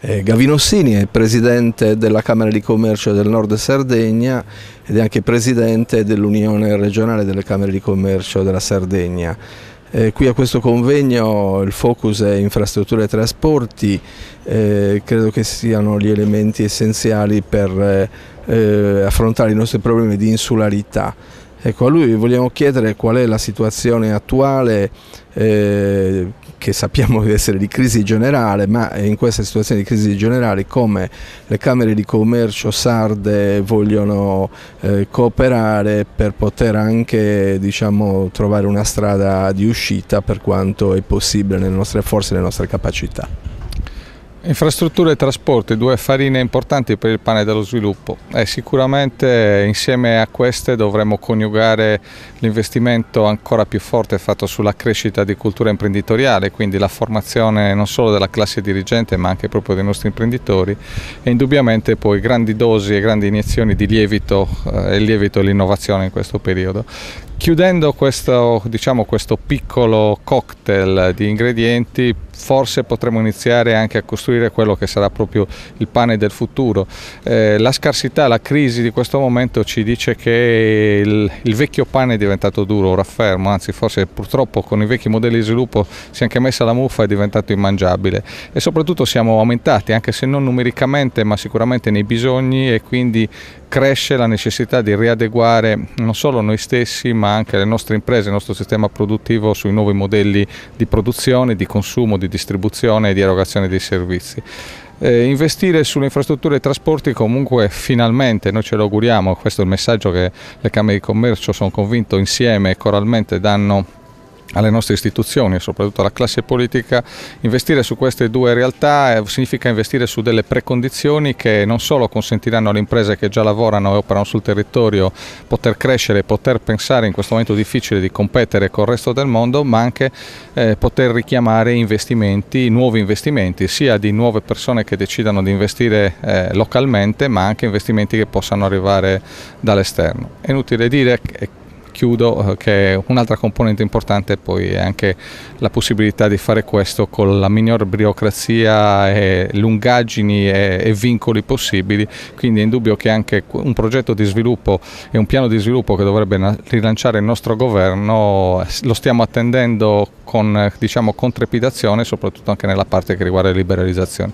Gavino Ossini è presidente della Camera di Commercio del Nord Sardegna ed è anche presidente dell'Unione regionale delle Camere di Commercio della Sardegna. Qui a questo convegno il focus è infrastrutture e trasporti, credo che siano gli elementi essenziali per affrontare i nostri problemi di insularità. Ecco, a lui vogliamo chiedere qual è la situazione attuale, che sappiamo essere di crisi generale, ma in questa situazione di crisi generale come le Camere di Commercio sarde vogliono cooperare per poter anche, diciamo, trovare una strada di uscita per quanto è possibile nelle nostre forze e nelle nostre capacità. Infrastrutture e trasporti, due farine importanti per il pane dello sviluppo, e sicuramente insieme a queste dovremo coniugare l'investimento ancora più forte fatto sulla crescita di cultura imprenditoriale, quindi la formazione non solo della classe dirigente ma anche proprio dei nostri imprenditori, e indubbiamente poi grandi dosi e grandi iniezioni di lievito e l'innovazione in questo periodo. Chiudendo questo piccolo cocktail di ingredienti, forse potremo iniziare anche a costruire quello che sarà proprio il pane del futuro. La scarsità, la crisi di questo momento ci dice che il vecchio pane è diventato duro, ora fermo, anzi forse purtroppo con i vecchi modelli di sviluppo si è anche messa la muffa, è diventato immangiabile, e soprattutto siamo aumentati, anche se non numericamente ma sicuramente nei bisogni, e quindi cresce la necessità di riadeguare non solo noi stessi ma anche le nostre imprese, il nostro sistema produttivo sui nuovi modelli di produzione, di consumo, di distribuzione e di erogazione dei servizi. Investire sulle infrastrutture e trasporti comunque finalmente, noi ce lo auguriamo, questo è il messaggio che le Camere di Commercio, sono convinto, insieme e coralmente danno alle nostre istituzioni e soprattutto alla classe politica. Investire su queste due realtà significa investire su delle precondizioni che non solo consentiranno alle imprese che già lavorano e operano sul territorio poter crescere, poter pensare in questo momento difficile di competere col resto del mondo, ma anche poter richiamare investimenti, nuovi investimenti, sia di nuove persone che decidano di investire localmente, ma anche investimenti che possano arrivare dall'esterno. È inutile dire chiudo che un'altra componente importante poi è anche la possibilità di fare questo con la minor burocrazia e lungaggini e vincoli possibili, quindi è indubbio che anche un progetto di sviluppo e un piano di sviluppo che dovrebbe rilanciare il nostro governo lo stiamo attendendo con trepidazione, soprattutto anche nella parte che riguarda le liberalizzazioni.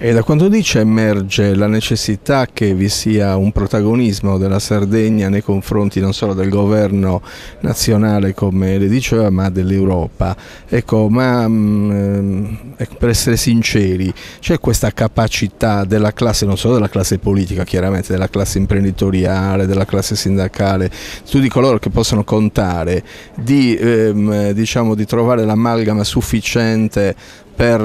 E da quanto dice emerge la necessità che vi sia un protagonismo della Sardegna nei confronti non solo del governo nazionale, come le diceva, ma dell'Europa. Ecco, per essere sinceri, c'è questa capacità della classe, non solo della classe politica, chiaramente, della classe imprenditoriale, della classe sindacale, tutti coloro che possono contare, di trovare l'amalgama sufficiente per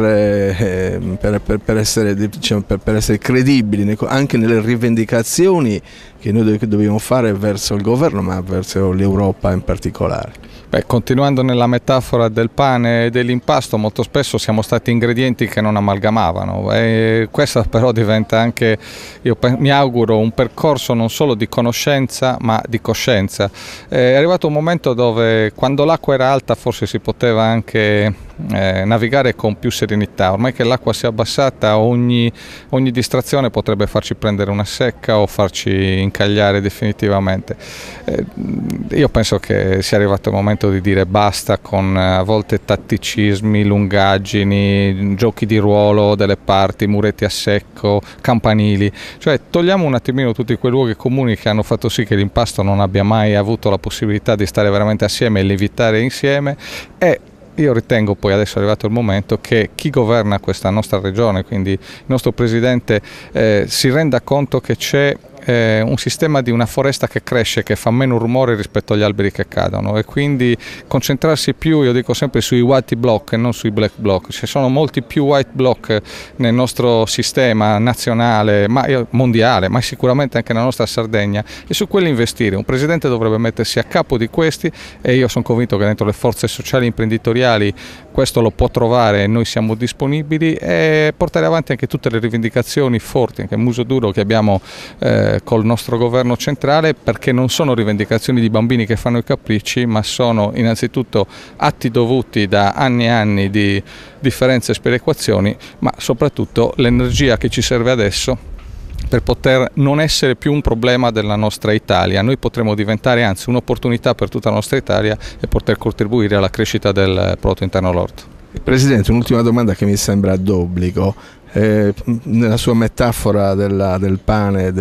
essere credibili anche nelle rivendicazioni che noi dobbiamo fare verso il governo, ma verso l'Europa in particolare. Continuando nella metafora del pane e dell'impasto, molto spesso siamo stati ingredienti che non amalgamavano, e questo però diventa anche, io mi auguro, un percorso non solo di conoscenza ma di coscienza. È arrivato un momento dove, quando l'acqua era alta, forse si poteva anche navigare con più serenità. Ormai che l'acqua si è abbassata, ogni distrazione potrebbe farci prendere una secca o farci incagliare definitivamente. Io penso che sia arrivato il momento di dire basta con a volte tatticismi, lungaggini, giochi di ruolo delle parti, muretti a secco, campanili, cioè togliamo un attimino tutti quei luoghi comuni che hanno fatto sì che l'impasto non abbia mai avuto la possibilità di stare veramente assieme e lievitare insieme. E io ritengo poi, adesso è arrivato il momento, che chi governa questa nostra regione, quindi il nostro Presidente, si renda conto che c'è un sistema di una foresta che cresce, che fa meno rumore rispetto agli alberi che cadono, e quindi concentrarsi più, io dico sempre, sui white block e non sui black block. Ci sono molti più white block nel nostro sistema nazionale, mondiale, ma sicuramente anche nella nostra Sardegna, e su quelli investire. Un presidente dovrebbe mettersi a capo di questi, e io sono convinto che dentro le forze sociali e imprenditoriali questo lo può trovare, e noi siamo disponibili, e portare avanti anche tutte le rivendicazioni forti, anche muso duro, che abbiamo col nostro governo centrale, perché non sono rivendicazioni di bambini che fanno i capricci, ma sono innanzitutto atti dovuti da anni e anni di differenze e sperequazioni, ma soprattutto l'energia che ci serve adesso per poter non essere più un problema della nostra Italia. Noi potremo diventare anzi un'opportunità per tutta la nostra Italia e poter contribuire alla crescita del prodotto interno lordo. Presidente, un'ultima domanda che mi sembra d'obbligo. Nella sua metafora del pane,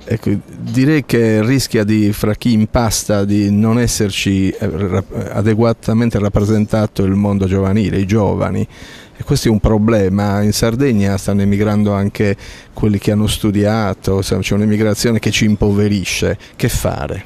ecco, direi che rischia fra chi impasta di non esserci adeguatamente rappresentato il mondo giovanile, i giovani. E questo è un problema. In Sardegna stanno emigrando anche quelli che hanno studiato, c'è un'emigrazione che ci impoverisce. Che fare?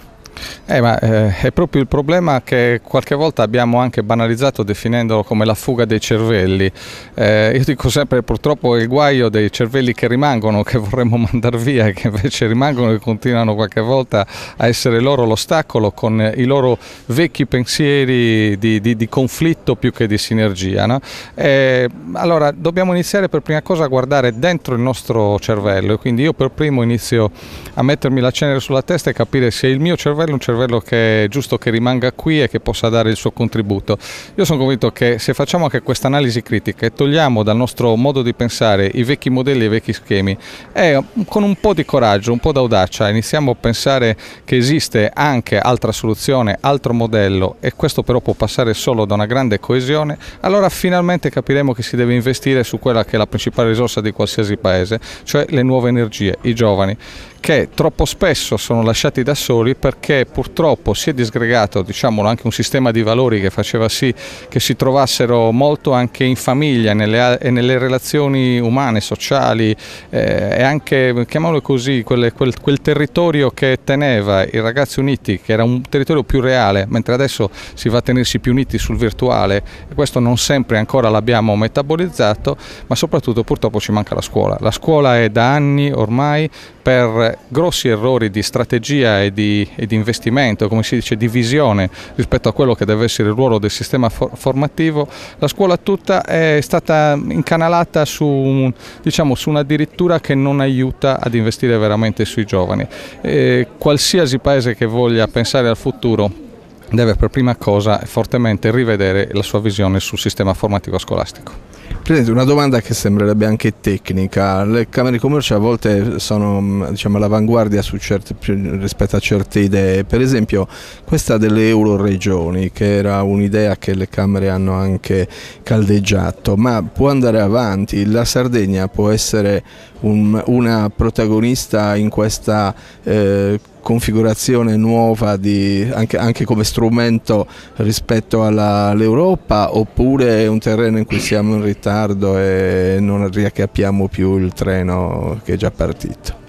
È proprio il problema che qualche volta abbiamo anche banalizzato definendolo come la fuga dei cervelli. Io dico sempre, purtroppo è il guaio dei cervelli che rimangono, che vorremmo mandare via e che invece rimangono e continuano qualche volta a essere loro l'ostacolo con i loro vecchi pensieri di conflitto più che di sinergia, no? Allora dobbiamo iniziare per prima cosa a guardare dentro il nostro cervello, e quindi io per primo inizio a mettermi la cenere sulla testa e capire se il mio cervello è un cervello che è giusto che rimanga qui e che possa dare il suo contributo. Io sono convinto che se facciamo anche questa analisi critica e togliamo dal nostro modo di pensare i vecchi modelli e i vecchi schemi, e con un po' di coraggio, un po' d'audacia iniziamo a pensare che esiste anche altra soluzione, altro modello, e questo però può passare solo da una grande coesione, allora finalmente capiremo che si deve investire su quella che è la principale risorsa di qualsiasi paese, cioè le nuove energie, i giovani, che troppo spesso sono lasciati da soli perché purtroppo si è disgregato, diciamolo, anche un sistema di valori che faceva sì che si trovassero molto anche in famiglia e nelle relazioni umane, sociali, e anche, chiamiamolo così, quel territorio che teneva i ragazzi uniti, che era un territorio più reale, mentre adesso si va a tenersi più uniti sul virtuale, e questo non sempre ancora l'abbiamo metabolizzato, ma soprattutto purtroppo ci manca la scuola. La scuola è da anni ormai, per grossi errori di strategia e di investimento, come si dice, di visione rispetto a quello che deve essere il ruolo del sistema formativo, la scuola tutta è stata incanalata su una dirittura che non aiuta ad investire veramente sui giovani. Qualsiasi paese che voglia pensare al futuro deve per prima cosa fortemente rivedere la sua visione sul sistema formativo scolastico. Presidente, una domanda che sembrerebbe anche tecnica. Le Camere di Commercio a volte sono, diciamo, all'avanguardia rispetto a certe idee. Per esempio questa delle euroregioni, che era un'idea che le Camere hanno anche caldeggiato, ma può andare avanti. La Sardegna può essere una protagonista in questa configurazione nuova anche come strumento rispetto all'Europa, oppure è un terreno in cui siamo in ritardo e non riaccapiamo più il treno che è già partito?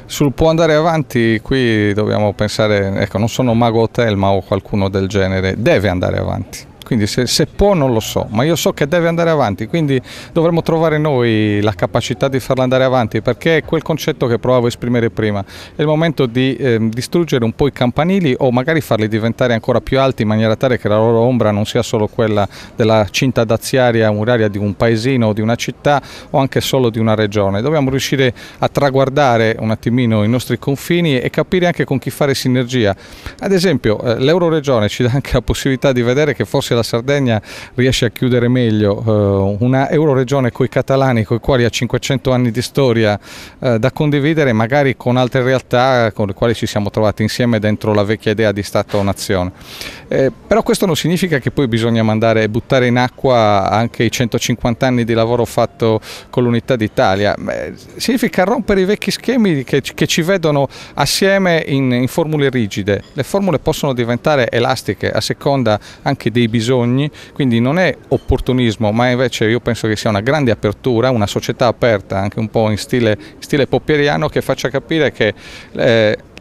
Sul può andare avanti, qui dobbiamo pensare, ecco, non sono Mago Hotel o qualcuno del genere, deve andare avanti. Quindi se può non lo so, ma io so che deve andare avanti, quindi dovremmo trovare noi la capacità di farla andare avanti, perché è quel concetto che provavo a esprimere prima. È il momento di distruggere un po' i campanili, o magari farli diventare ancora più alti in maniera tale che la loro ombra non sia solo quella della cinta daziaria muraria di un paesino o di una città, o anche solo di una regione. Dobbiamo riuscire a traguardare un attimino i nostri confini e capire anche con chi fare sinergia. Ad esempio l'Euroregione ci dà anche la possibilità di vedere che forse la Sardegna riesce a chiudere meglio una euroregione coi catalani, con i quali ha 500 anni di storia da condividere, magari con altre realtà con le quali ci siamo trovati insieme dentro la vecchia idea di Stato-nazione. Però questo non significa che poi bisogna mandare e buttare in acqua anche i 150 anni di lavoro fatto con l'Unità d'Italia. Significa rompere i vecchi schemi che ci vedono assieme in formule rigide. Le formule possono diventare elastiche a seconda anche dei bisogni, quindi non è opportunismo, ma invece io penso che sia una grande apertura, una società aperta, anche un po' in stile popperiano, che faccia capire che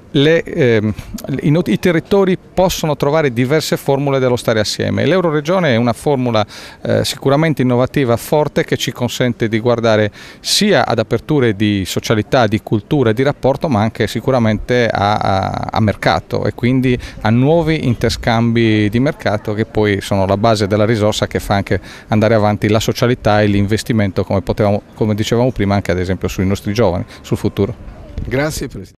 i territori possono trovare diverse formule dello stare assieme. L'Euroregione è una formula sicuramente innovativa, forte, che ci consente di guardare sia ad aperture di socialità, di cultura e di rapporto, ma anche sicuramente a mercato, e quindi a nuovi interscambi di mercato, che poi sono la base della risorsa che fa anche andare avanti la socialità e l'investimento, come dicevamo prima, anche ad esempio sui nostri giovani, sul futuro. Grazie Presidente.